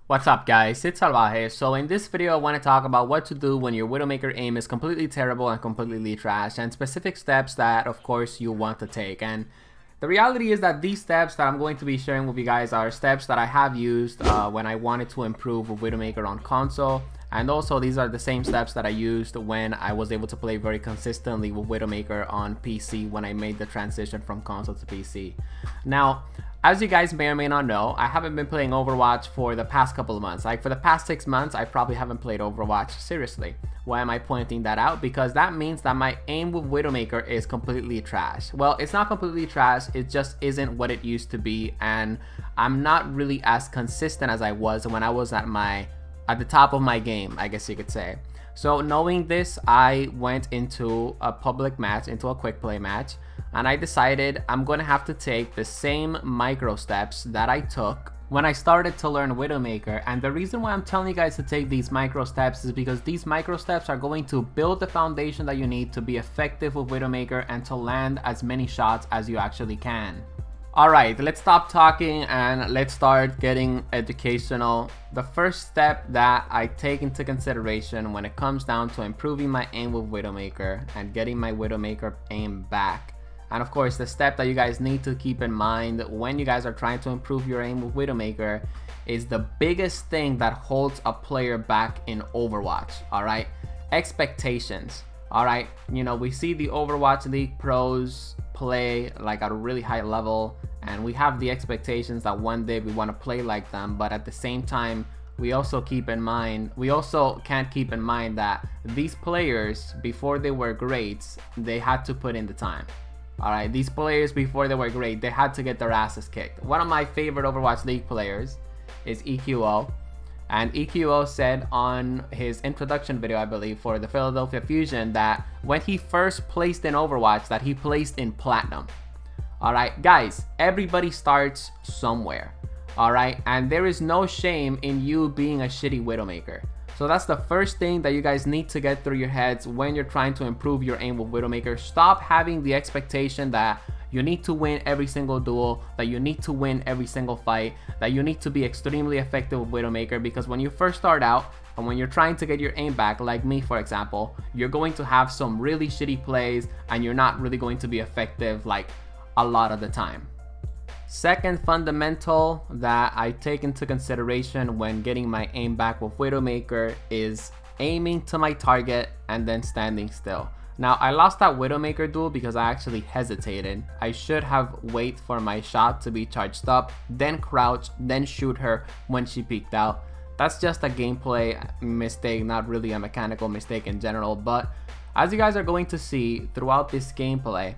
What's up guys, it's Salvaje. So in this video I want to talk about what to do when your Widowmaker aim is completely terrible and completely trash, and specific steps that of course you want to take. And the reality is that these steps that I'm going to be sharing with you guys are steps that I have used when I wanted to improve with Widowmaker on console, and also these are the same steps that I used when I was able to play very consistently with Widowmaker on PC when I made the transition from console to PC. Now, as you guys may or may not know, I haven't been playing Overwatch for the past couple of months. Like for the past 6 months, I probably haven't played Overwatch seriously. Why am I pointing that out? Because that means that my aim with Widowmaker is completely trash. Well, it's not completely trash, it just isn't what it used to be, and I'm not really as consistent as I was when I was at the top of my game, I guess you could say. So knowing this, I went into a public match, into a quick play match, and I decided I'm going to have to take the same micro steps that I took when I started to learn Widowmaker. And the reason why I'm telling you guys to take these micro steps is because these micro steps are going to build the foundation that you need to be effective with Widowmaker and to land as many shots as you actually can. Alright, let's stop talking and let's start getting educational. The first step that I take into consideration when it comes down to improving my aim with Widowmaker and getting my Widowmaker aim back, and of course the step that you guys need to keep in mind when you guys are trying to improve your aim with Widowmaker, is the biggest thing that holds a player back in Overwatch. Alright, expectations. Alright, you know, we see the Overwatch League pros play like at a really high level, and we have the expectations that one day we want to play like them, but at the same time we also can't keep in mind that these players, before they were greats, they had to put in the time. Alright, these players before they were great, they had to get their asses kicked. One of my favorite Overwatch League players is EQO, and EQO said on his introduction video, I believe, for the Philadelphia Fusion, that when he first placed in Overwatch, that he placed in Platinum. Alright guys, everybody starts somewhere. Alright, and there is no shame in you being a shitty Widowmaker. So that's the first thing that you guys need to get through your heads when you're trying to improve your aim with Widowmaker. Stop having the expectation that you need to win every single duel, that you need to win every single fight, that you need to be extremely effective with Widowmaker, because when you first start out and when you're trying to get your aim back, like me for example, you're going to have some really shitty plays and you're not really going to be effective like a lot of the time. Second fundamental that I take into consideration when getting my aim back with Widowmaker is aiming to my target and then standing still. Now, I lost that Widowmaker duel because I actually hesitated. I should have waited for my shot to be charged up, then crouch, then shoot her when she peeked out. That's just a gameplay mistake, not really a mechanical mistake in general, but as you guys are going to see throughout this gameplay,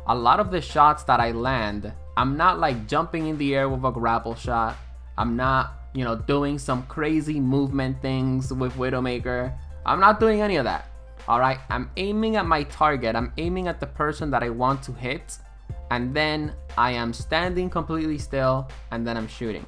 a lot of the shots that I land, I'm not like jumping in the air with a grapple shot. I'm not, you know, doing some crazy movement things with Widowmaker. I'm not doing any of that. Alright, I'm aiming at my target. I'm aiming at the person that I want to hit, and then I am standing completely still, and then I'm shooting.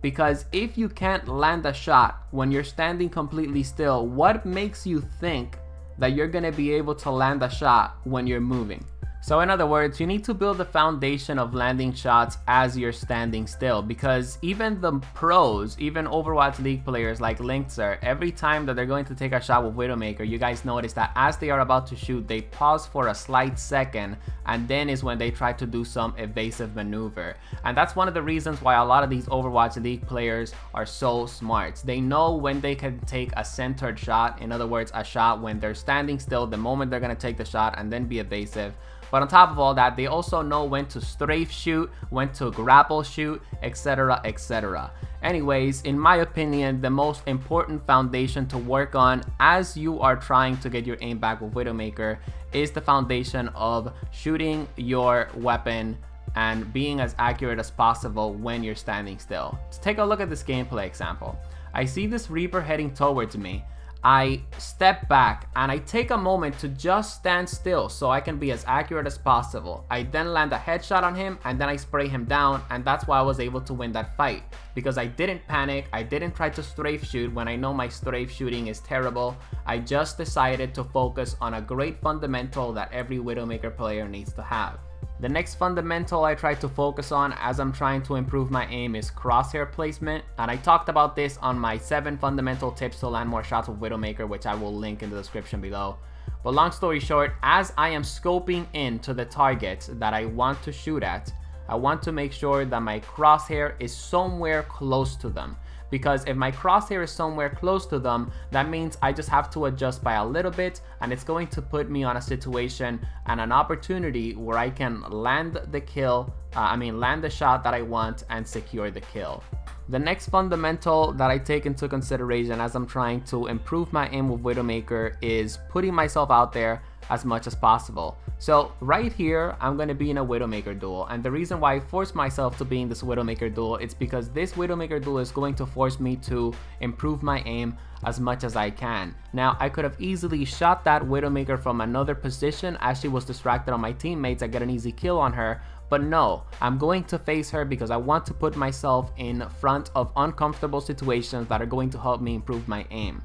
Because if you can't land a shot when you're standing completely still, what makes you think that you're gonna be able to land a shot when you're moving? So in other words, you need to build the foundation of landing shots as you're standing still, because even the pros, even Overwatch League players like Linkzer, every time that they're going to take a shot with Widowmaker, you guys notice that as they are about to shoot, they pause for a slight second, and then is when they try to do some evasive maneuver. And that's one of the reasons why a lot of these Overwatch League players are so smart. They know when they can take a centered shot, in other words, a shot when they're standing still, the moment they're going to take the shot, and then be evasive. But on top of all that, they also know when to strafe shoot, when to grapple shoot, etc, etc. Anyways, in my opinion, the most important foundation to work on as you are trying to get your aim back with Widowmaker is the foundation of shooting your weapon and being as accurate as possible when you're standing still. Let's take a look at this gameplay example. I see this Reaper heading towards me. I step back and I take a moment to just stand still so I can be as accurate as possible. I then land a headshot on him and then I spray him down, and that's why I was able to win that fight, because I didn't panic. I didn't try to strafe shoot when I know my strafe shooting is terrible. I just decided to focus on a great fundamental that every Widowmaker player needs to have. The next fundamental I try to focus on as I'm trying to improve my aim is crosshair placement, and I talked about this on my 7 fundamental tips to land more shots with Widowmaker, which I will link in the description below. But long story short, as I am scoping into the targets that I want to shoot at, I want to make sure that my crosshair is somewhere close to them. Because if my crosshair is somewhere close to them, that means I just have to adjust by a little bit, and it's going to put me on a situation and an opportunity where I can land the kill, land the shot that I want and secure the kill. The next fundamental that I take into consideration as I'm trying to improve my aim with Widowmaker is putting myself out there as much as possible. So right here, I'm going to be in a Widowmaker duel, and the reason why I force myself to be in this Widowmaker duel is because this Widowmaker duel is going to force me to improve my aim as much as I can. Now, I could have easily shot that Widowmaker from another position as she was distracted on my teammates and get an easy kill on her, but no, I'm going to face her because I want to put myself in front of uncomfortable situations that are going to help me improve my aim.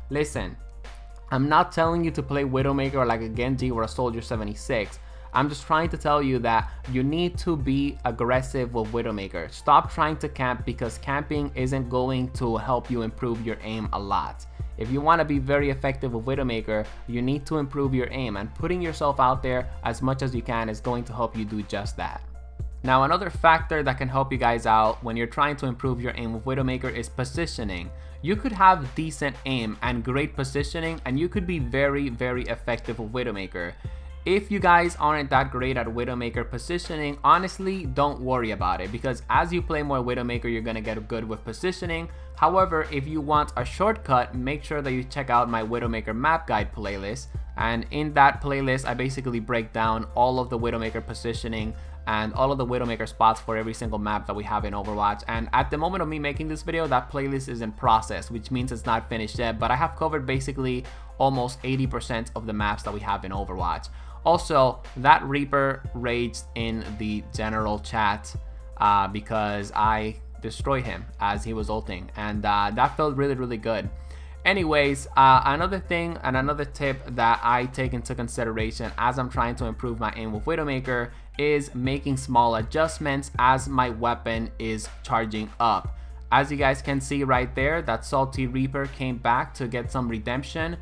Listen, I'm not telling you to play Widowmaker like a Genji or a Soldier 76. I'm just trying to tell you that you need to be aggressive with Widowmaker. Stop trying to camp, because camping isn't going to help you improve your aim a lot. If you want to be very effective with Widowmaker, you need to improve your aim, and putting yourself out there as much as you can is going to help you do just that. Now, another factor that can help you guys out when you're trying to improve your aim with Widowmaker is positioning. You could have decent aim and great positioning, and you could be very, very effective with Widowmaker. If you guys aren't that great at Widowmaker positioning, honestly, don't worry about it, because as you play more Widowmaker, you're gonna get good with positioning. However, if you want a shortcut, make sure that you check out my Widowmaker map guide playlist, and in that playlist, I basically break down all of the Widowmaker positioning and all of the Widowmaker spots for every single map that we have in Overwatch. And at the moment of me making this video, that playlist is in process, which means it's not finished yet, but I have covered basically almost 80% of the maps that we have in Overwatch. Also, that Reaper raged in the general chat because I destroyed him as he was ulting, and that felt really, really good. Anyways, another thing and another tip that I take into consideration as I'm trying to improve my aim with Widowmaker is making small adjustments as my weapon is charging up. As you guys can see right there, that Salty Reaper came back to get some redemption.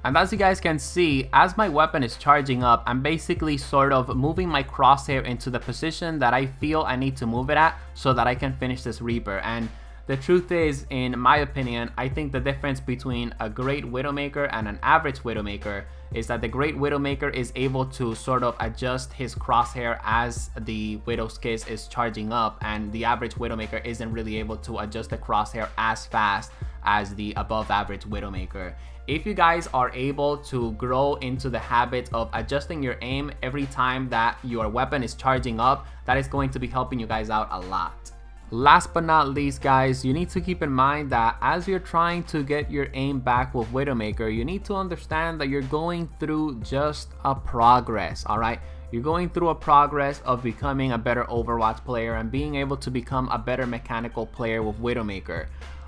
And as you guys can see, as my weapon is charging up, I'm basically sort of moving my crosshair into the position that I feel I need to move it at so that I can finish this Reaper. And the truth is, in my opinion, I think the difference between a great Widowmaker and an average Widowmaker is that the great Widowmaker is able to sort of adjust his crosshair as the Widow's Kiss is charging up, and the average Widowmaker isn't really able to adjust the crosshair as fast as the above average Widowmaker. If you guys are able to grow into the habit of adjusting your aim every time that your weapon is charging up, that is going to be helping you guys out a lot. Last but not least, guys, you need to keep in mind that as you're trying to get your aim back with Widowmaker, you need to understand that you're going through just a progress, alright? You're going through a progress of becoming a better Overwatch player and being able to become a better mechanical player with Widowmaker.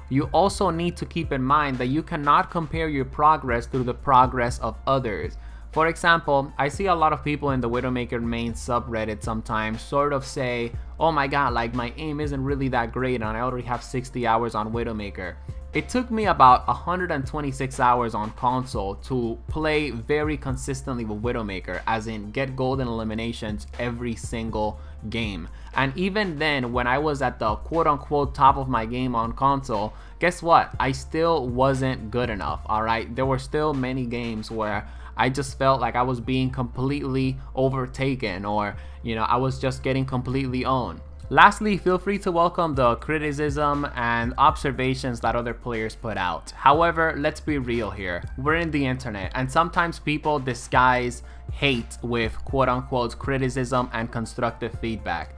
You also need to keep in mind that you cannot compare your progress through the progress of others. For example, I see a lot of people in the Widowmaker main subreddit sometimes sort of say, oh my god, like my aim isn't really that great and I already have 60 hours on Widowmaker. It took me about 126 hours on console to play very consistently with Widowmaker, as in get golden eliminations every single game. And even then, when I was at the quote-unquote top of my game on console, guess what? I still wasn't good enough, alright? There were still many games where I just felt like I was being completely overtaken, or, you know, I was just getting completely owned. Lastly, feel free to welcome the criticism and observations that other players put out. However, let's be real here. We're in the internet, and sometimes people disguise hate with quote-unquote criticism and constructive feedback.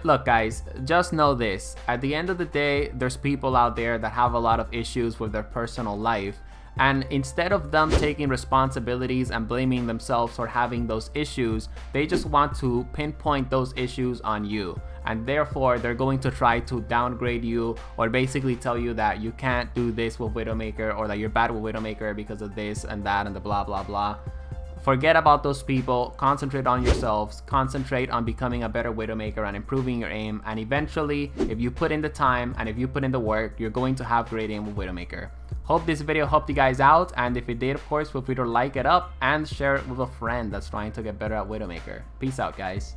Look guys, just know this. At the end of the day, there's people out there that have a lot of issues with their personal life. And instead of them taking responsibilities and blaming themselves for having those issues, they just want to pinpoint those issues on you. And therefore, they're going to try to downgrade you, or basically tell you that you can't do this with Widowmaker, or that you're bad with Widowmaker because of this and that and the blah blah blah. Forget about those people, concentrate on yourselves, concentrate on becoming a better Widowmaker and improving your aim, and eventually, if you put in the time and if you put in the work, you're going to have great aim with Widowmaker. Hope this video helped you guys out, and if it did, of course, feel free to like it up and share it with a friend that's trying to get better at Widowmaker. Peace out, guys.